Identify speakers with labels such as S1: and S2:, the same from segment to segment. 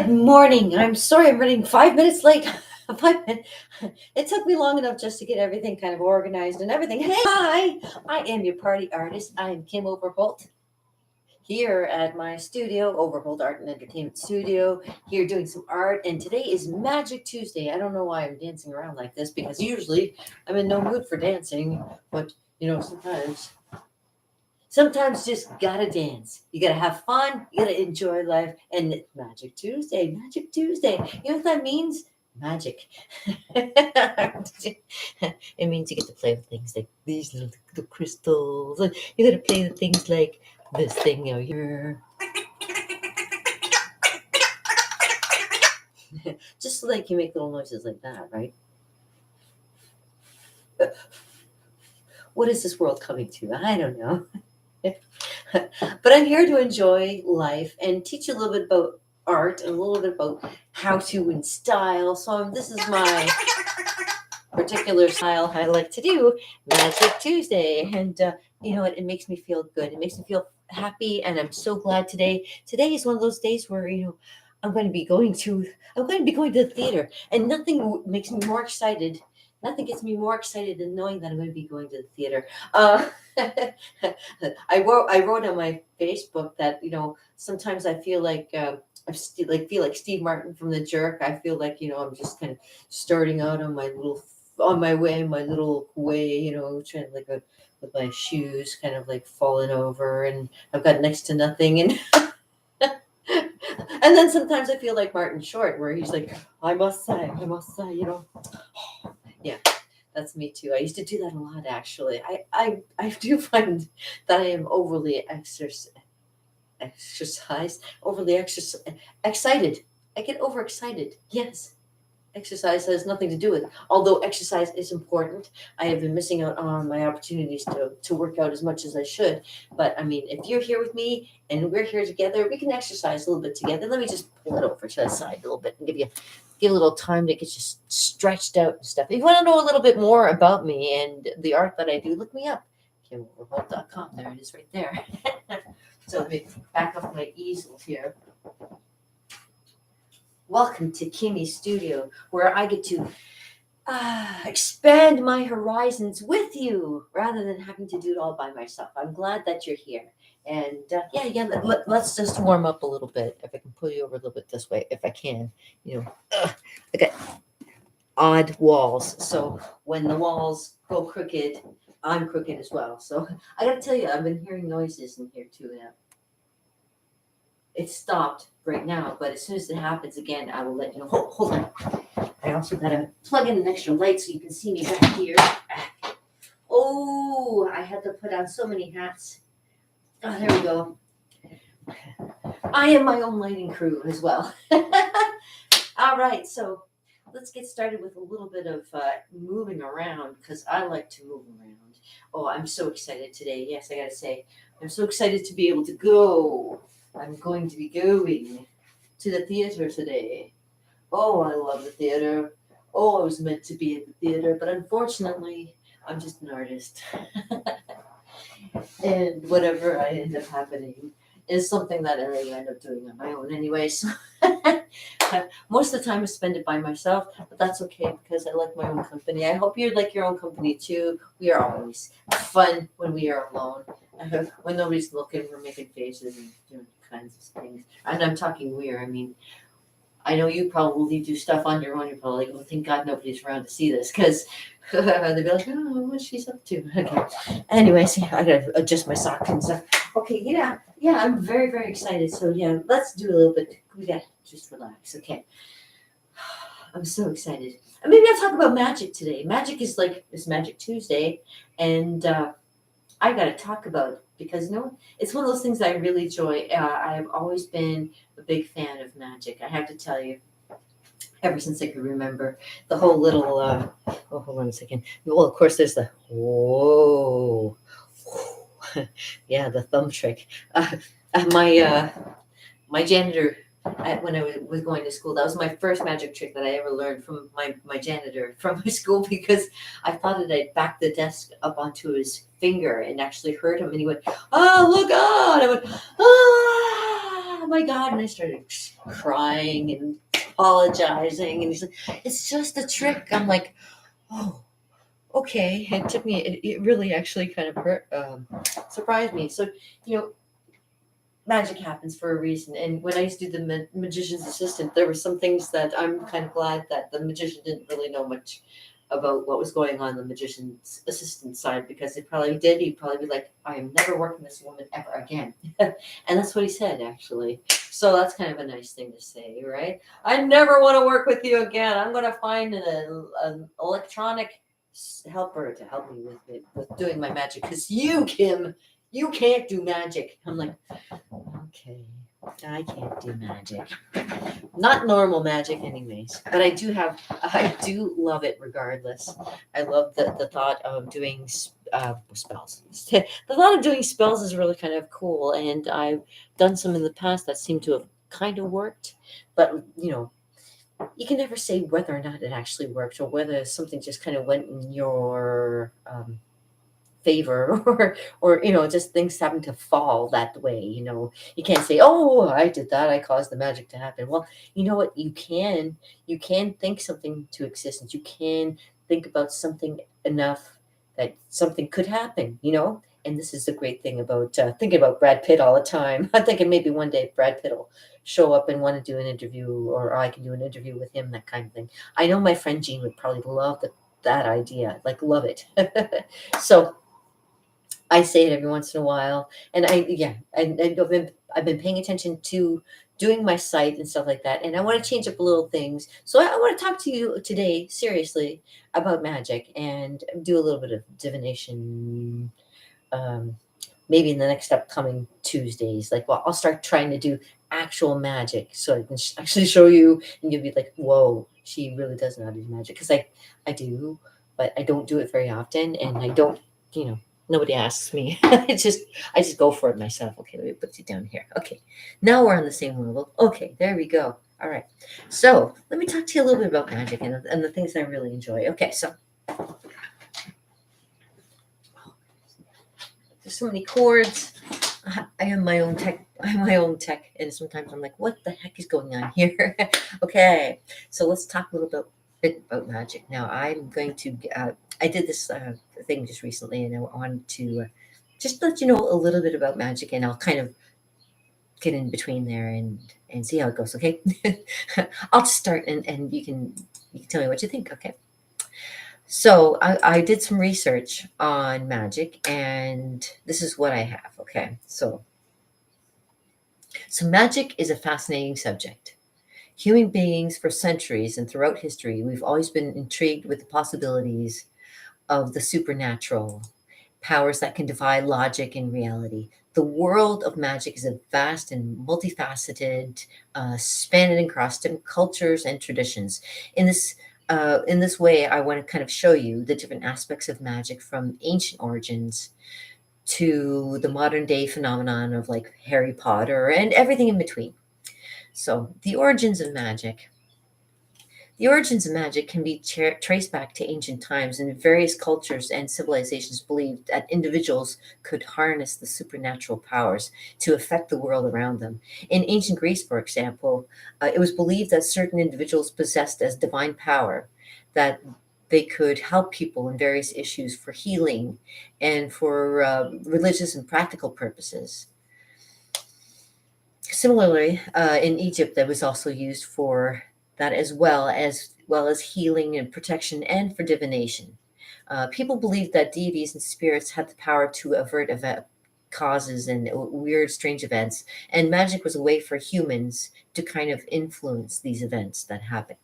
S1: Good morning. I'm sorry I'm running 5 minutes late. 5 minutes. It took me long enough just to get everything kind of organized and everything. Hey, hi. I am your party artist. I am Kim Overholt here at my studio, Overholt Art and Entertainment Studio, here doing some art. And today is Magic Tuesday. I don't know why I'm dancing around like this because usually I'm in no mood for dancing, but sometimes just gotta dance. You gotta have fun. You gotta enjoy life. And it's Magic Tuesday, Magic Tuesday. You know what that means? Magic. It means you get to play with things like these little crystals. And you gotta play with things like this thing over here. Just like you make little noises like that, right? What is this world coming to? I don't know. But I'm here to enjoy life and teach you a little bit about art and a little bit about how to in style. So this is my particular style I like to do, Magic Tuesday. And you know what? It makes me feel good. It makes me feel happy. And I'm so glad today. Today is one of those days where, I'm going to be going to the theater, and nothing makes me more excited. Nothing gets me more excited than knowing that I'm going to be going to the theater. I wrote on my Facebook that sometimes I feel like feel like Steve Martin from The Jerk. I feel like I'm just kind of starting out on my little way, trying like with my shoes kind of like falling over, and I've got next to nothing, and and then sometimes I feel like Martin Short, where he's like, I must say. Yeah, that's me too. I used to do that a lot, actually. I do find that I am excited. I get overexcited. Yes. Exercise has nothing to do with it. Although exercise is important, I have been missing out on my opportunities to work out as much as I should. But I mean, if you're here with me and we're here together, we can exercise a little bit together. Let me just pull it over to the side a little bit and give a little time to get you stretched out and stuff. If you want to know a little bit more about me and the art that I do, look me up. KimOverholt.com. There it is right there. So let me back up my easel here. Welcome to Kimmy's studio, where I get to expand my horizons with you rather than having to do it all by myself. I'm glad that you're here. And let's just warm up a little bit. If I can pull you over a little bit this way, if I can. I got odd walls. So when the walls go crooked, I'm crooked as well. So I got to tell you, I've been hearing noises in here too now. It stopped right now, but as soon as it happens again, I will let you know. Hold on. I also got to plug in an extra light so you can see me back here. Oh, I had to put on so many hats. Oh, there we go. I am my own lighting crew as well. All right, so let's get started with a little bit of moving around, because I like to move around. Oh, I'm so excited today. Yes, I got to say, I'm so excited to be able to go. I'm going to be going to the theater today. Oh, I love the theater. Oh, I was meant to be in the theater, but unfortunately, I'm just an artist. And whatever I end up happening is something that I end up doing on my own anyway. So most of the time I spend it by myself, but that's okay because I like my own company. I hope you like your own company too. We are always fun when we are alone. When nobody's looking, we're making faces and doing kinds of things. And I'm talking weird. I mean, I know you probably do stuff on your own. You're probably like, oh, thank God nobody's around to see this, because they'd be like, oh, what's she's up to? Okay. Anyways, I gotta adjust my socks and stuff. Okay, yeah, I'm very, very excited. So yeah, let's do a little bit. We got to just relax, okay? I'm so excited. And maybe I'll talk about magic today. Magic is like it's Magic Tuesday, and I got to talk about it because it's one of those things I really enjoy. I've always been a big fan of magic. I have to tell you, ever since I could remember the whole little. Oh, hold on a second. Well, of course, there's the whoa, yeah, the thumb trick. My janitor. When I was going to school, that was my first magic trick that I ever learned from my janitor from my school, because I thought that I'd back the desk up onto his finger and actually hurt him, and he went, oh, look out. I went, oh my God. And I started crying and apologizing. And he's like, it's just a trick. I'm like, oh, okay. It took me, it really actually kind of hurt, surprised me. So, you know, magic happens for a reason. And when I used to do the magician's assistant, there were some things that I'm kind of glad that the magician didn't really know much about what was going on the magician's assistant side, because if probably did, he'd probably be like, I am never working with this woman ever again. And that's what he said, actually. So that's kind of a nice thing to say, right? I never want to work with you again. I'm going to find an electronic helper to help me with doing my magic, because you, Kim, you can't do magic. I'm like, okay, I can't do magic. Not normal magic, anyways. But I do love it regardless. I love the thought of doing spells. The thought of doing spells is really kind of cool. And I've done some in the past that seem to have kind of worked. But, you know, you can never say whether or not it actually worked, or whether something just kind of went in your favor, or you know, just things happen to fall that way. You know, you can't say, oh, I did that, I caused the magic to happen. Well, you know what, you can think something to existence. You can think about something enough that something could happen, you know. And this is the great thing about thinking about Brad Pitt all the time. I'm thinking maybe one day Brad Pitt will show up and want to do an interview, or I can do an interview with him, that kind of thing. I know my friend Jean would probably love that idea, like love it. So I say it every once in a while, and I've been paying attention to doing my site and stuff like that, and I want to change up little things. So I want to talk to you today seriously about magic and do a little bit of divination. Um, Maybe in the next upcoming Tuesdays, like, well, I'll start trying to do actual magic, so I can actually show you, and you'll be like, whoa, she really does know how to do magic, because I do, but I don't do it very often, and I don't, you know, nobody asks me. I just go for it myself. Okay, let me put you down here. Okay, now we're on the same level. Okay, there we go. All right, so let me talk to you a little bit about magic and the things I really enjoy. Okay, so there's so many chords. I am my own tech. I'm my own tech, and sometimes I'm like, "What the heck is going on here?" Okay, so let's talk a little bit about magic. Now, I'm going to. I did this thing just recently, and I wanted to just let you know a little bit about magic, and I'll kind of get in between there and see how it goes. Okay, I'll just start, and you can tell me what you think. Okay. So I did some research on magic, and this is what I have. Okay, so magic is a fascinating subject. Human beings for centuries and throughout history, we've always been intrigued with the possibilities of the supernatural, powers that can defy logic and reality. The world of magic is a vast and multifaceted, spanning across different cultures and traditions. In this way, I want to kind of show you the different aspects of magic, from ancient origins to the modern day phenomenon of like Harry Potter and everything in between. So, the origins of magic. The origins of magic can be traced back to ancient times, and various cultures and civilizations believed that individuals could harness the supernatural powers to affect the world around them. In ancient Greece, for example, it was believed that certain individuals possessed as divine power, that they could help people in various issues for healing and for religious and practical purposes. Similarly, in Egypt, that was also used for that, as well as healing and protection and for divination. People believed that deities and spirits had the power to avert causes and weird, strange events, and magic was a way for humans to kind of influence these events that happened.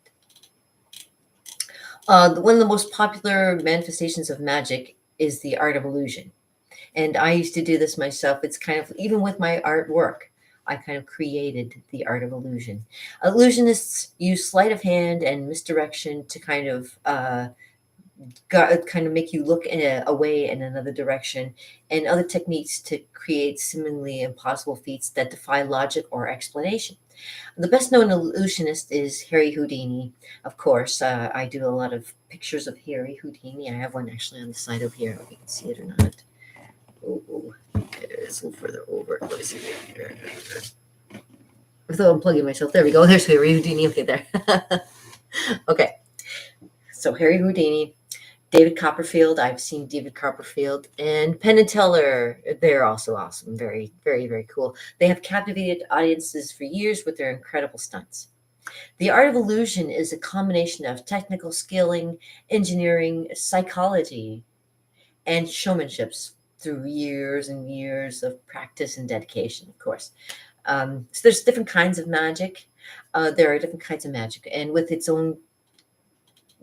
S1: One of the most popular manifestations of magic is the art of illusion. And I used to do this myself. It's kind of, even with my artwork, I kind of created the art of illusion. Illusionists use sleight of hand and misdirection to kind of make you look away in another direction, and other techniques to create seemingly impossible feats that defy logic or explanation. The best known illusionist is Harry Houdini. Of course, I do a lot of pictures of Harry Houdini. I have one actually on the side over here. I don't know if you can see it or not. Oh, it's a little further over. Let me see. without unplugging myself. There we go. There's Harry Houdini. Okay, there. Okay, so Harry Houdini, David Copperfield. I've seen David Copperfield and Penn and Teller. They're also awesome. Very, very, very cool. They have captivated audiences for years with their incredible stunts. The art of illusion is a combination of technical skilling, engineering, psychology, and showmanships through years and years of practice and dedication, of course. So there's different kinds of magic. There are different kinds of magic, and with its own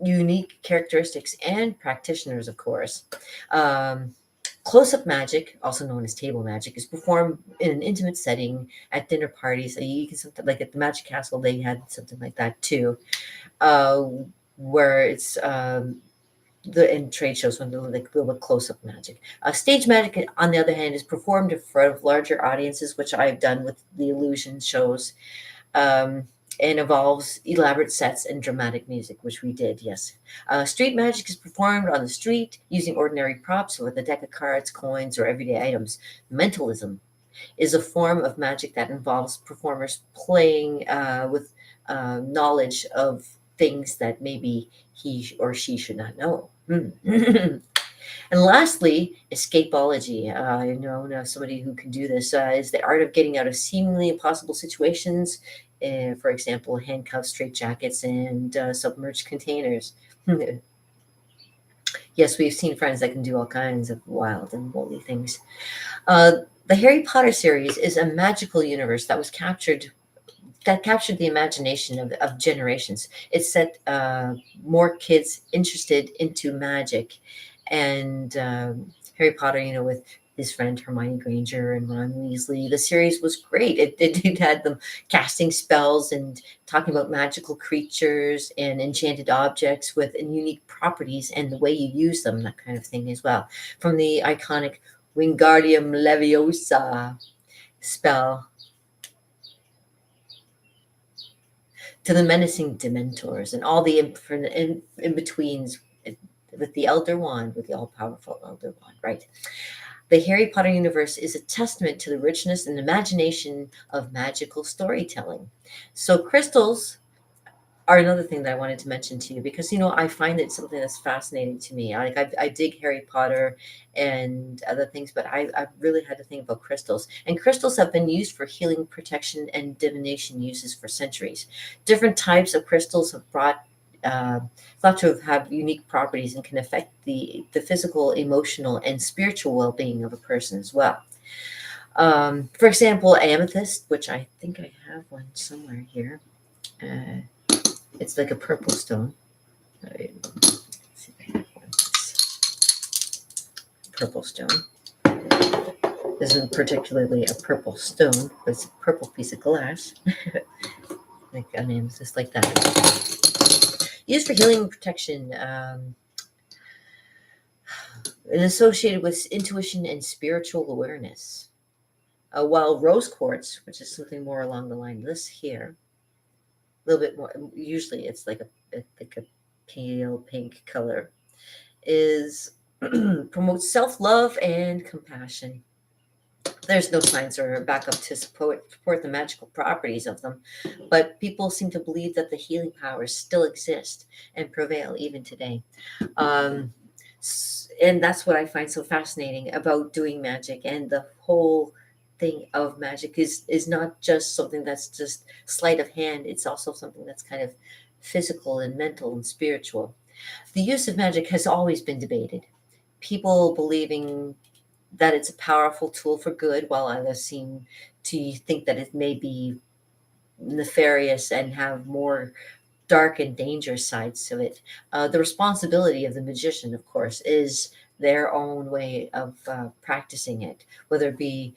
S1: unique characteristics and practitioners, of course. Um, Close-up magic, also known as table magic, is performed in an intimate setting at dinner parties. You can something like at the Magic Castle, they had something like that too, uh, where it's the in trade shows when they're like a little bit close-up magic. Stage magic, on the other hand, is performed in front of larger audiences, which I've done with the illusion shows, um, and involves elaborate sets and dramatic music, which we did, yes. Street magic is performed on the street using ordinary props with a deck of cards, coins, or everyday items. Mentalism is a form of magic that involves performers playing with knowledge of things that maybe he or she should not know. And lastly, escapology. I know somebody who can do this. Is the art of getting out of seemingly impossible situations. For example, handcuffs, straitjackets, and submerged containers. Yes, we've seen friends that can do all kinds of wild and woolly things. Uh, the Harry Potter series is a magical universe that captured the imagination of generations. It set more kids interested into magic, and Harry Potter, with his friend Hermione Granger and Ron Weasley. The series was great. It had them casting spells and talking about magical creatures and enchanted objects with unique properties and the way you use them, that kind of thing as well. From the iconic Wingardium Leviosa spell to the menacing Dementors and all the in betweens with the Elder Wand, with the all powerful Elder Wand, right? The Harry Potter universe is a testament to the richness and imagination of magical storytelling. So, crystals are another thing that I wanted to mention to you because I find it something that's fascinating to me. I dig Harry Potter and other things, but I really had to think about crystals. And crystals have been used for healing, protection, and divination uses for centuries. Different types of crystals have uh, thought to have unique properties and can affect the physical, emotional, and spiritual well-being of a person as well. For example, amethyst, which I think I have one somewhere here. Uh, it's like a purple stone. Let's see if I have one. Purple stone. This isn't particularly a purple stone, but it's a purple piece of glass. Like an amethyst like that. Used for healing and protection, and associated with intuition and spiritual awareness. While rose quartz, which is something more along the line of this here, a little bit more, usually it's like a pale pink color, is promotes self-love and compassion. There's no science or backup to support the magical properties of them, but people seem to believe that the healing powers still exist and prevail even today. Um, and that's what I find so fascinating about doing magic, and the whole thing of magic is not just something that's just sleight of hand. It's also something that's kind of physical and mental and spiritual. The use of magic has always been debated. People believing that it's a powerful tool for good, while others seem to think that it may be nefarious and have more dark and dangerous sides to it. The responsibility of the magician, of course, is their own way of practicing it, whether it be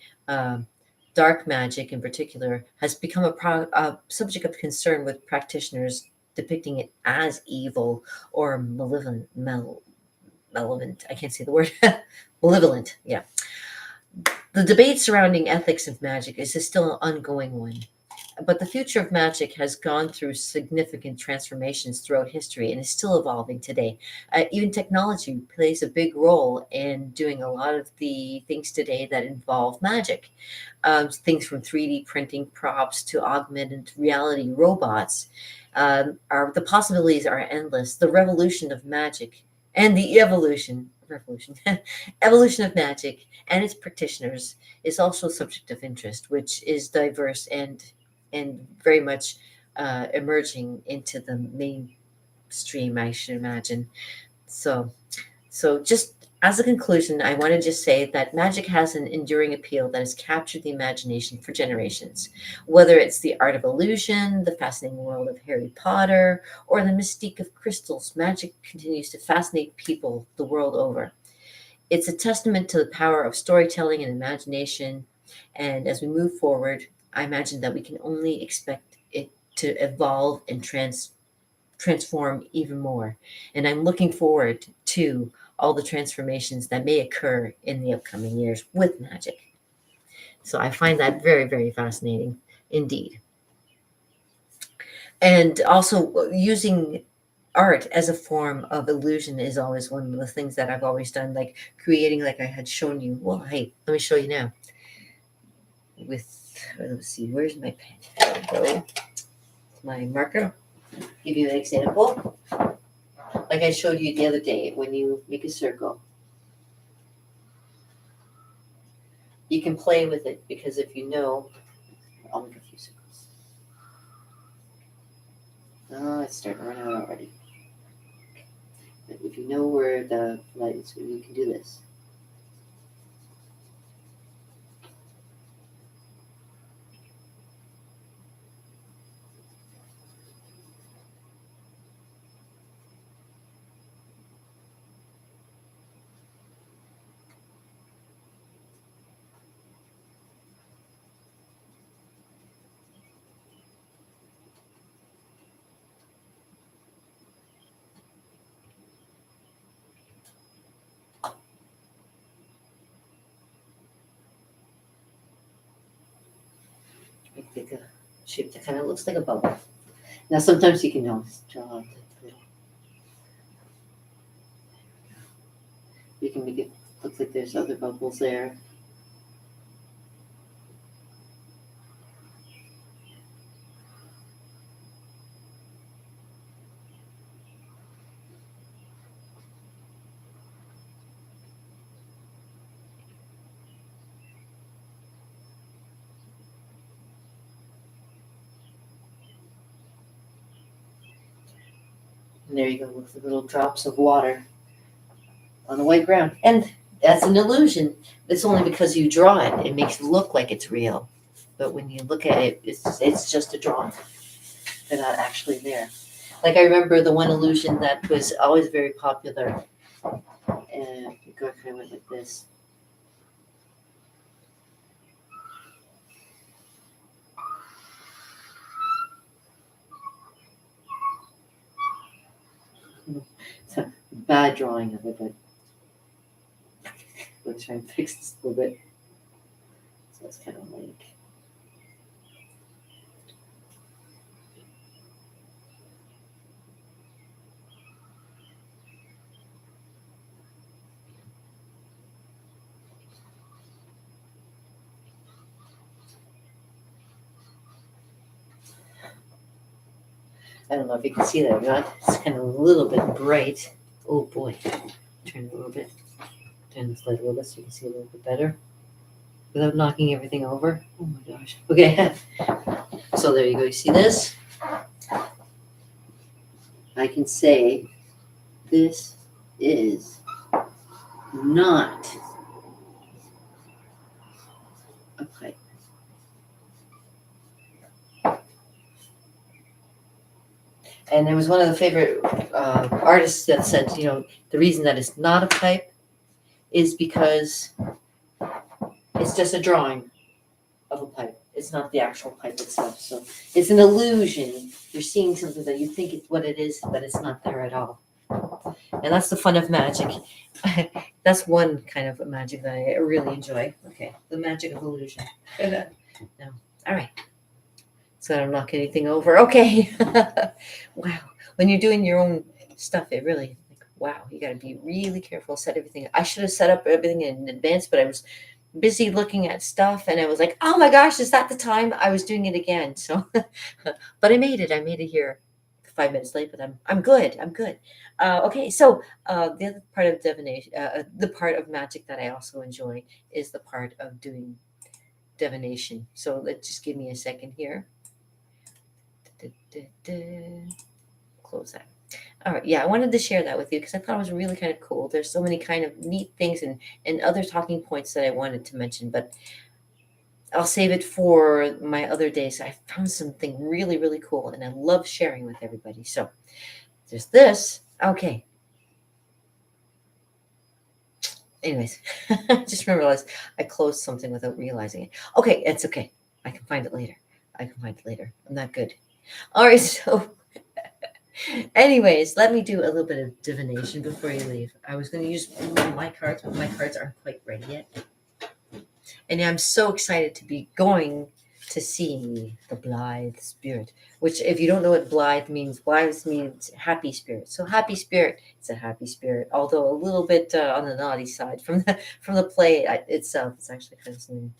S1: dark magic in particular, has become a subject of concern with practitioners depicting it as evil or malevolent. I can't say the word. Malevolent, yeah. The debate surrounding ethics of magic is still an ongoing one. But the future of magic has gone through significant transformations throughout history and is still evolving today. Even technology plays a big role in doing a lot of the things today that involve magic. Things from 3D printing props to augmented reality robots. The possibilities are endless. The revolution of magic and the revolution, evolution of magic and its practitioners is also a subject of interest, which is diverse and very much emerging into the mainstream, I should imagine. So, so just as a conclusion, I want to just say that magic has an enduring appeal that has captured the imagination for generations. Whether it's the art of illusion, the fascinating world of Harry Potter, or the mystique of crystals, magic continues to fascinate people the world over. It's a testament to the power of storytelling and imagination. And as we move forward, I imagine that we can only expect it to evolve and transform even more. And I'm looking forward to all the transformations that may occur in the upcoming years with magic. So I find that very, very fascinating indeed. And also using art as a form of illusion is always one of the things that I've always done, like creating, like I had shown you. Well, hey, let me show you now. With, let's see, where's my pen? There we go. My marker. Give you an example. Like I showed you the other day, when you make a circle, you can play with it because if you know, I'll make a few circles. Oh, it's starting to run out already. But if you know where the light is, you can do this. Make a shape that kind of looks like a bubble. Now, sometimes you can always draw out the little. You can make it look like there's other bubbles there. And there you go with the little drops of water on the white ground. And that's an illusion. It's only because you draw it, it makes it look like it's real. But when you look at it, it's just a drawing. They're not actually there. Like I remember the one illusion that was always very popular. And you go kind of went like this. It's a bad drawing of it, but let's try and fix this a little bit. So it's kind of like. I don't know if you can see that or not. It's kind of a little bit bright. Oh boy. Turn it a little bit. Turn this light a little bit so you can see a little bit better without knocking everything over. Oh my gosh. Okay. So there you go. You see this? I can say this is not a pipe. And there was one of the favorite artists that said, you know, the reason that it's not a pipe is because it's just a drawing of a pipe. It's not the actual pipe itself. So it's an illusion. You're seeing something that you think it's what it is, but it's not there at all. And that's the fun of magic. That's one kind of magic that I really enjoy. Okay, the magic of illusion. Now, all right. so I don't knock anything over. Okay. Wow. When you're doing your own stuff, it really, like, wow, you got to be really careful. Set everything. I should have set up everything in advance, but I was busy looking at stuff, and I was like, oh my gosh, is that the time? I was doing it again. So, but I made it. I made it here 5 minutes late, but I'm good. I'm good. Okay, so the other part of divination, the part of magic that I also enjoy is the part of doing divination. So let's just give me a second here. Close that. All right, yeah, I wanted to share that with you because I thought it was really kind of cool. There's so many kind of neat things and other talking points that I wanted to mention, but I'll save it for my other days. I found something really, really cool, and I love sharing with everybody. So there's this. Okay. Anyways, just realized I closed something without realizing it. Okay, it's okay. I can find it later. I can find it later. I'm not good. All right, so anyways, let me do a little bit of divination before you leave. I was going to use my cards, but my cards aren't quite ready yet. And I'm so excited to be going to see the Blithe Spirit, which, if you don't know what Blithe means happy spirit. So happy spirit, it's a happy spirit, although a little bit on the naughty side from the play itself. It's actually kind of something.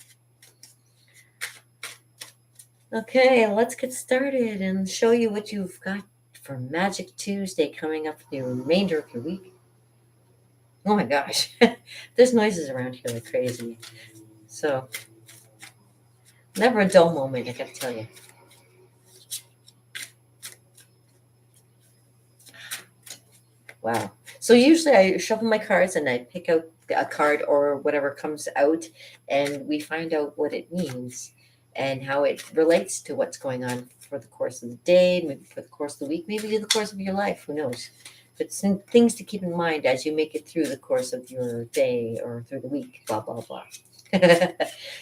S1: Okay, let's get started and show you what you've got for Magic Tuesday coming up for the remainder of your week. Oh my gosh, there's noises around here like crazy. So, never a dull moment, I gotta tell you. Wow. So usually I shuffle my cards and I pick out a card or whatever comes out, and we find out what it means and how it relates to what's going on for the course of the day, maybe for the course of the week, maybe the course of your life. Who knows? But some things to keep in mind as you make it through the course of your day or through the week, blah, blah, blah.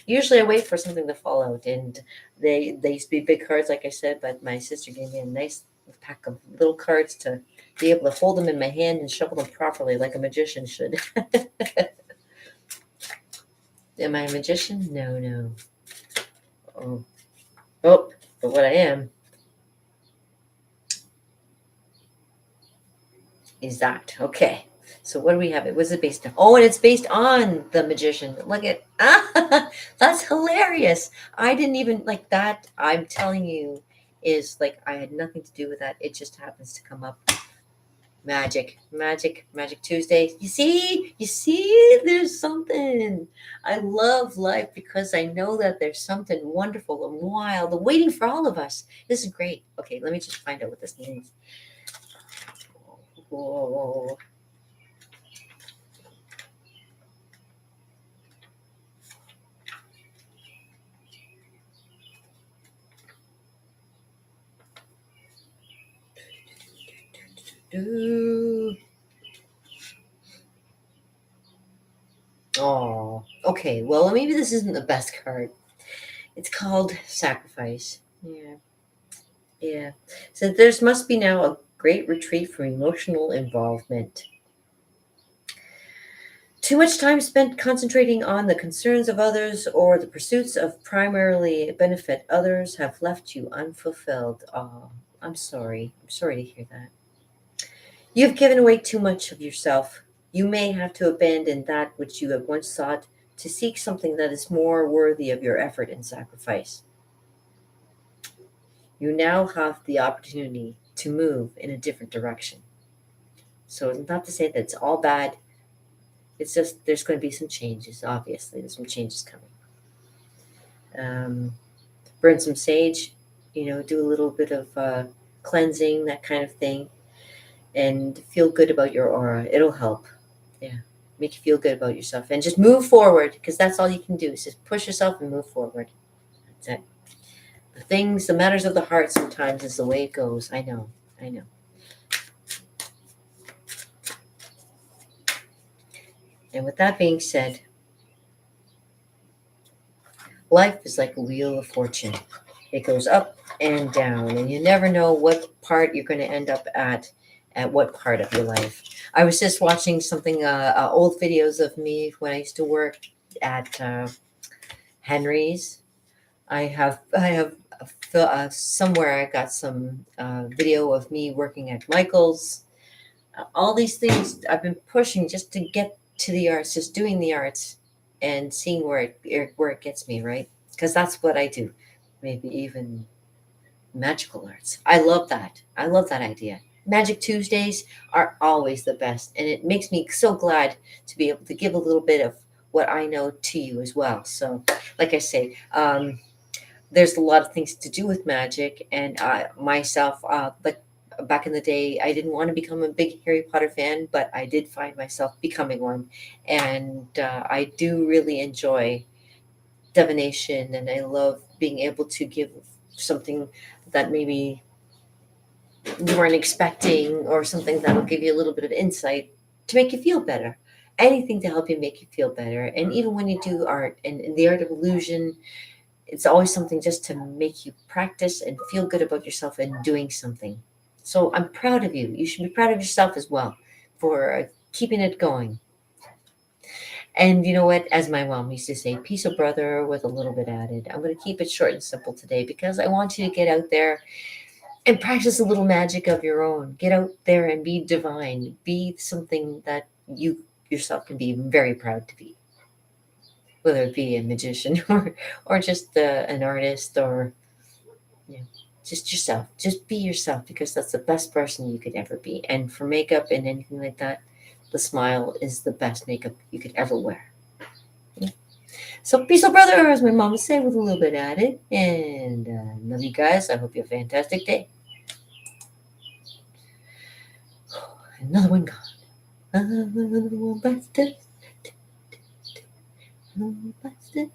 S1: Usually I wait for something to fall out, and they used to be big cards, like I said, but my sister gave me a nice pack of little cards to be able to hold them in my hand and shuffle them properly like a magician should. Am I a magician? No, no. Oh, oh, but what I am is that. Okay. So what do we have? It was it based on? Oh, and it's based on the magician. Look at that's hilarious. I didn't even like that. I'm telling you, is like I had nothing to do with that. It just happens to come up. Magic Tuesday. You see, there's something. I love life because I know that there's something wonderful and wild waiting for all of us. This is great. Okay, let me just find out what this means. Whoa. Ooh. Oh, okay. Well, maybe this isn't the best card. It's called Sacrifice. Yeah, yeah. So there must be now a great retreat from emotional involvement. Too much time spent concentrating on the concerns of others or the pursuits of primarily benefit others have left you unfulfilled. Oh, I'm sorry. I'm sorry to hear that. You've given away too much of yourself. You may have to abandon that which you have once sought to seek something that is more worthy of your effort and sacrifice. You now have the opportunity to move in a different direction. So, not to say that it's all bad, it's just there's going to be some changes, obviously. There's some changes coming. Um, burn some sage, do a little bit of cleansing, that kind of thing, and feel good about your aura. It'll help. Yeah. Make you feel good about yourself and just move forward because that's all you can do is just push yourself and move forward. That's it. The matters of the heart sometimes is the way it goes. I know. I know. And with that being said, life is like a wheel of fortune. It goes up and down, and you never know what part you're going to end up at what part of your life. I was just watching something, old videos of me when I used to work at Henry's. I have somewhere I got some video of me working at Michael's. All these things I've been pushing just to get to the arts, just doing the arts and seeing where it gets me, right? Because that's what I do. Maybe even magical arts. I love that. I love that idea. Magic Tuesdays are always the best, and it makes me so glad to be able to give a little bit of what I know to you as well. So, like I say, there's a lot of things to do with magic, and myself, like back in the day, I didn't want to become a big Harry Potter fan, but I did find myself becoming one, and I do really enjoy divination, and I love being able to give something that maybe you weren't expecting, or something that'll give you a little bit of insight to make you feel better. Anything to help you make you feel better. And even when you do art and the art of illusion, it's always something just to make you practice and feel good about yourself and doing something. So I'm proud of you. You should be proud of yourself as well for keeping it going. And you know what? As my mom used to say, piece of brother with a little bit added. I'm going to keep it short and simple today because I want you to get out there and practice a little magic of your own. Get out there and be divine. Be something that you yourself can be very proud to be, whether it be a magician or just an artist, or you know, just yourself. Just be yourself, because that's the best person you could ever be. And for makeup and anything like that, the smile is the best makeup you could ever wear. Yeah. So peace out, brother, as my mom would say, with a little bit added. And love you guys. I hope you have a fantastic day. Another one gone. Another one busted. Another one busted.